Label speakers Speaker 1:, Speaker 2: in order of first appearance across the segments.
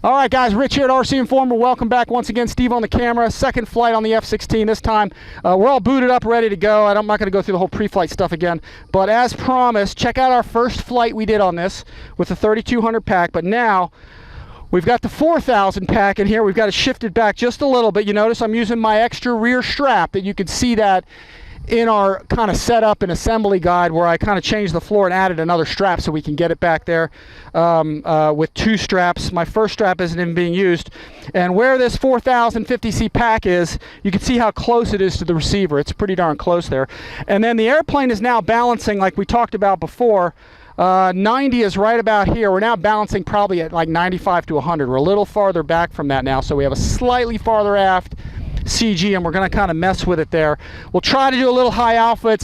Speaker 1: All right, guys, Rich here at RCINFORMER. Welcome back once again. Steve on the camera. Second flight on the F-16 this time. We're all booted up, ready to go. I'm not going to go through the whole pre-flight stuff again. But as promised, check out our first flight we did on this with the 3200 pack. But now we've got the 4000 pack in here. We've got it shifted back just a little bit. You notice I'm using my extra rear strap that you can see that in our kind of setup and assembly guide, where I kind of changed the floor and added another strap so we can get it back there with two straps. My first strap isn't even being used. And where this 4050C pack is, you can see how close it is to the receiver. It's pretty darn close there. And then the airplane is now balancing like we talked about before. 90 is right about here. We're now balancing probably at like 95 to 100. We're a little farther back from that now, so we have a slightly farther aft CG, and we're going to kind of mess with it there. We'll try to do a little high alpha.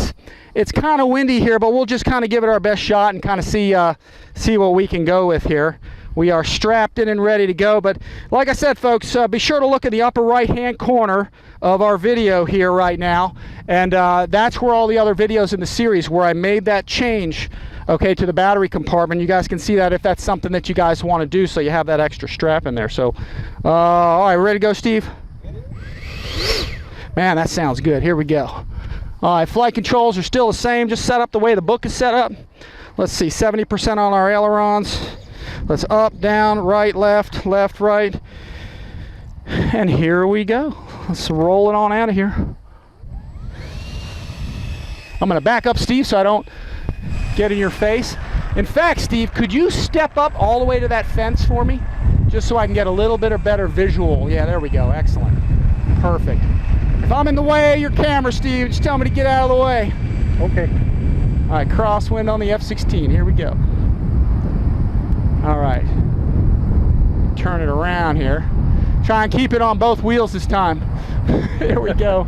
Speaker 1: It's kind of windy here, but we'll just kind of give it our best shot and kind of see what we can go with here. We are strapped in and ready to go, but like I said, folks, be sure to look at the upper right hand corner of our video here right now, and that's where all the other videos in the series where I made that change, okay, to the battery compartment. You guys can see that if that's something that you guys want to do, so you have that extra strap in there. So all right, ready to go, Steve? Man, that sounds good. Here we go. All right, flight controls are still the same, just set up the way the book is set up. Let's see, 70% on our ailerons. Let's up, down, right, left, left, right. And here we go. Let's roll it on out of here. I'm going to back up, Steve, so I don't get in your face. In fact, Steve, could you step up all the way to that fence for me? Just so I can get a little bit of better visual. Yeah, there we go. Excellent. Perfect. If I'm in the way of your camera, Steve, just tell me to get out of the way.
Speaker 2: Okay.
Speaker 1: All right, crosswind on the F-16. Here we go. All right. Turn it around here. Try and keep it on both wheels this time. Here we go.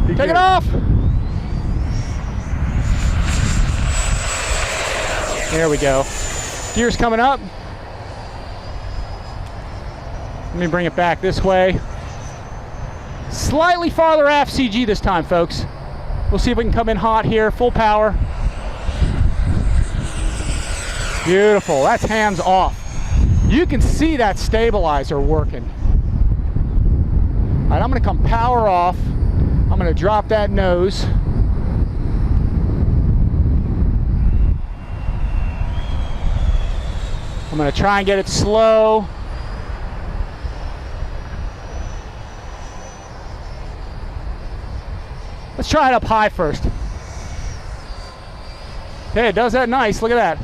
Speaker 1: Take it off. There we go. Gears coming up. Let me bring it back this way. Slightly farther aft CG this time, folks. We'll see if we can come in hot here, full power. Beautiful, that's hands off. You can see that stabilizer working. All right, I'm gonna come power off. I'm gonna drop that nose. I'm gonna try and get it slow. Let's try it up high first. Hey, it does that nice. Look at that.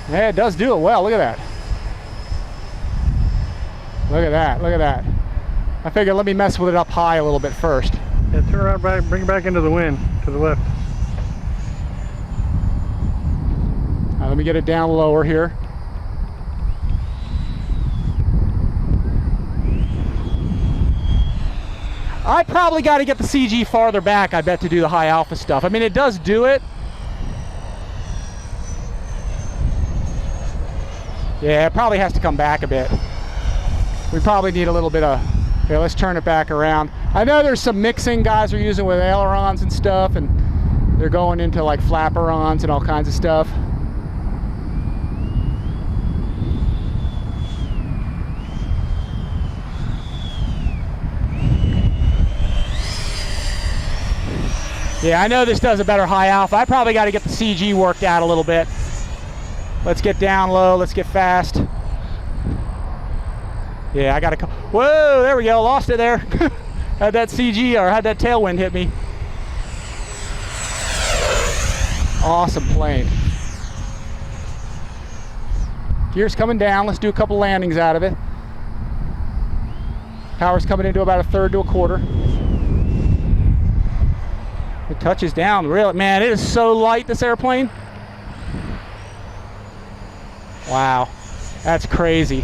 Speaker 1: Yeah, it does do it well. Look at that. Look at that. Look at that. I figured let me mess with it up high a little bit first.
Speaker 2: Yeah, turn around, back, bring it back into the wind, to the left.
Speaker 1: Now, let me get it down lower here. I probably got to get the CG farther back, I bet, to do the high alpha stuff. I mean, it does do it. Yeah, it probably has to come back a bit. We probably need a little bit of... Here, let's turn it back around. I know there's some mixing guys are using with ailerons and stuff, and they're going into like flaperons and all kinds of stuff. Yeah, I know this does a better high alpha. I probably got to get the CG worked out a little bit. Let's get down low. Let's get fast. Yeah, I got to come. Whoa, there we go. Lost it there. Had that CG or had that tailwind hit me. Awesome plane. Gears coming down. Let's do a couple landings out of it. Power's coming into about 1/3 to 1/4. It touches down, really, man, it is so light, this airplane. Wow, that's crazy.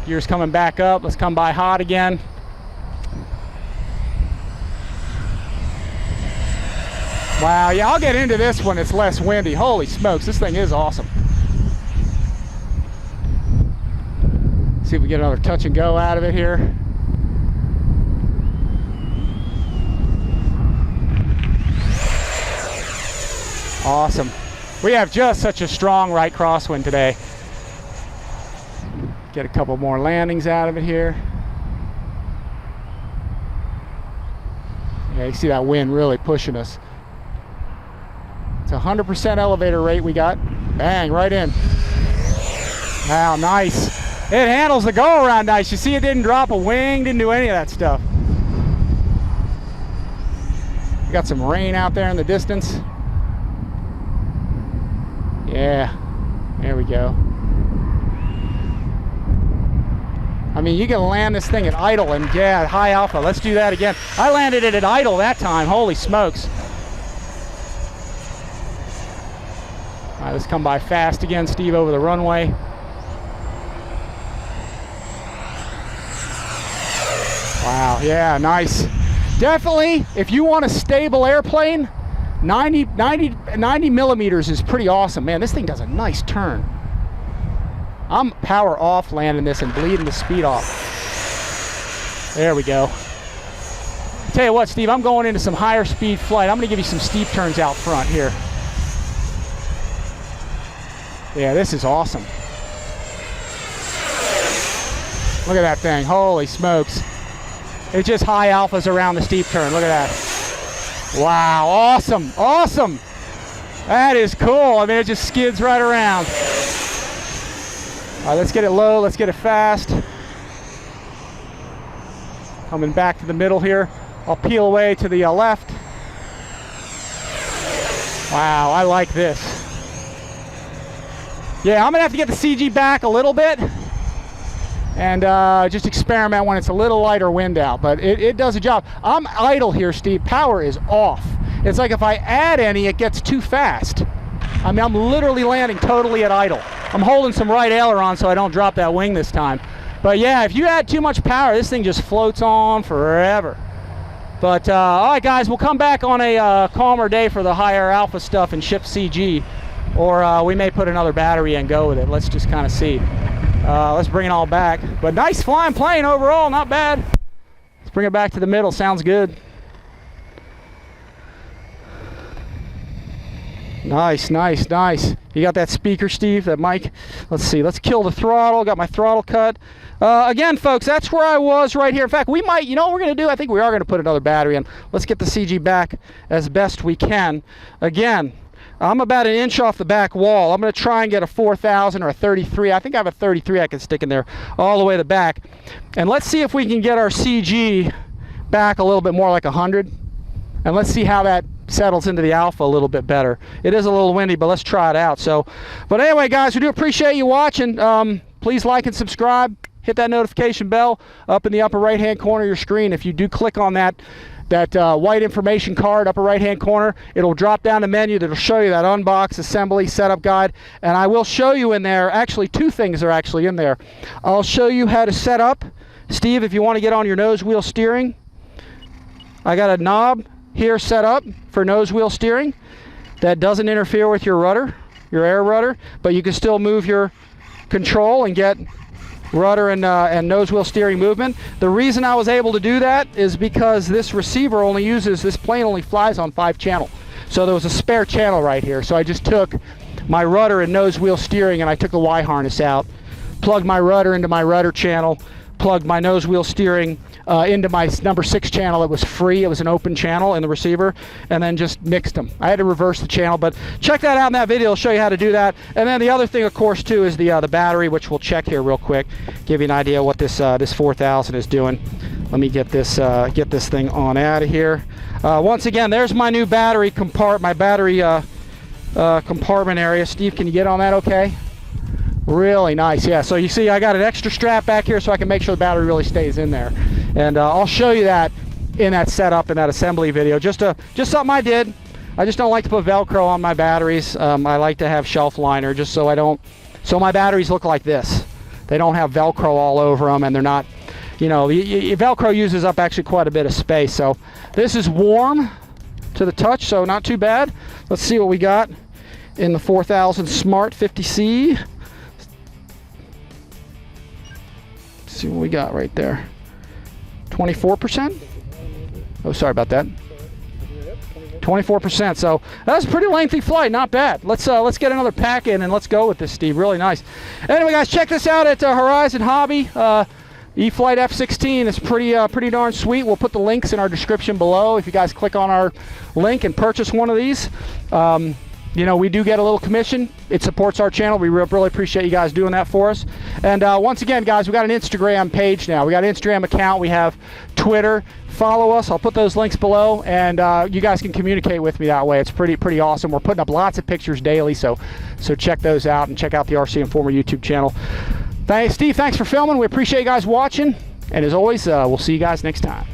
Speaker 1: Gears coming back up, let's come by hot again. Wow, yeah, I'll get into this when it's less windy. Holy smokes, this thing is awesome. See if we get another touch and go out of it here. Awesome. We have just such a strong right crosswind today. Get a couple more landings out of it here. Yeah, you see that wind really pushing us. It's 100% elevator rate we got. Bang, right in. Wow, nice. It handles the go around nice. You see it didn't drop a wing, didn't do any of that stuff. We got some rain out there in the distance. Yeah, there we go. I mean, you can land this thing at idle and yeah, high alpha. Let's do that again. I landed it at idle that time. Holy smokes. All right, let's come by fast again, Steve, over the runway. Wow, yeah, nice. Definitely, if you want a stable airplane, 90 millimeters is pretty awesome. Man, this thing does a nice turn. I'm power off landing this and bleeding the speed off. There we go. Tell you what, Steve, I'm going into some higher speed flight. I'm gonna give you some steep turns out front here. Yeah, this is awesome. Look at that thing, holy smokes. It's just high alphas around the steep turn, look at that. Wow, awesome, awesome. That is cool. I mean, it just skids right around. All right, let's get it low, let's get it fast. Coming back to the middle here. I'll peel away to the left. Wow, I like this. Yeah, I'm gonna have to get the CG back a little bit and just experiment when it's a little lighter wind out, but it does a job. I'm idle here, Steve. Power is off. It's like if I add any, it gets too fast. I mean, I'm literally landing totally at idle. I'm holding some right aileron so I don't drop that wing this time. But yeah, if you add too much power, this thing just floats on forever. But all right, guys, we'll come back on a calmer day for the higher alpha stuff and ship CG, or we may put another battery and go with it. Let's just kind of see. Let's bring it all back. But nice flying plane overall, not bad. Let's bring it back to the middle, sounds good. Nice, nice, nice. You got that speaker, Steve, that mic? Let's see, let's kill the throttle. Got my throttle cut. Again, folks, that's where I was right here. In fact, we might, you know what we're gonna do? I think we are gonna put another battery in. Let's get the CG back as best we can. Again, I'm about an inch off the back wall. I'm gonna try and get a 4,000 or a 33. I think I have a 33 I can stick in there all the way to the back. And let's see if we can get our CG back a little bit more like 100. And let's see how that settles into the alpha a little bit better. It is a little windy, but let's try it out. So, but anyway, guys, we do appreciate you watching. Please like and subscribe. Hit that notification bell up in the upper right-hand corner of your screen. If you do click on that white information card, upper right-hand corner, it'll drop down the menu that'll show you that unbox, assembly, setup guide. And I will show you in there, actually two things are actually in there. I'll show you how to set up. Steve, if you want to get on your nose wheel steering, I got a knob here set up for nose wheel steering that doesn't interfere with your rudder, your air rudder, but you can still move your control and get rudder and nose wheel steering movement. The reason I was able to do that is because this receiver only uses, this plane only flies on 5 channel. So there was a spare channel right here. So I just took my rudder and nose wheel steering and I took the Y harness out, plugged my rudder into my rudder channel, plugged my nose wheel steering into my number 6 channel. It was free. It was an open channel in the receiver, and then just mixed them. I had to reverse the channel, but check that out in that video. I'll show you how to do that. And then the other thing, of course, too, is the battery, which we'll check here real quick, give you an idea what this 4,000 is doing. Let me get this thing on out of here. Once again, there's my new battery compartment, my battery compartment area. Steve, can you get on that okay? Really nice, yeah. So you see I got an extra strap back here so I can make sure the battery really stays in there. And I'll show you that in that setup, in that assembly video. Just something I did. I just don't like to put Velcro on my batteries. I like to have shelf liner just so my batteries look like this. They don't have Velcro all over them, and they're not, you know, Velcro uses up actually quite a bit of space. So this is warm to the touch, so not too bad. Let's see what we got in the 4000 Smart 50C. See what we got right there. 24%? Oh, sorry about that. 24%. So that's a pretty lengthy flight. Not bad. Let's get another pack in and let's go with this, Steve. Really nice. Anyway, guys, check this out at Horizon Hobby. E-flite F-16 is pretty darn sweet. We'll put the links in our description below. If you guys click on our link and purchase one of these, you know, we do get a little commission. It supports our channel. We really appreciate you guys doing that for us. And once again, guys, we got an Instagram page now. We got an Instagram account. We have Twitter. Follow us. I'll put those links below, and you guys can communicate with me that way. It's pretty awesome. We're putting up lots of pictures daily, so check those out and check out the RC Informer YouTube channel. Thanks, Steve. Thanks for filming. We appreciate you guys watching. And as always, we'll see you guys next time.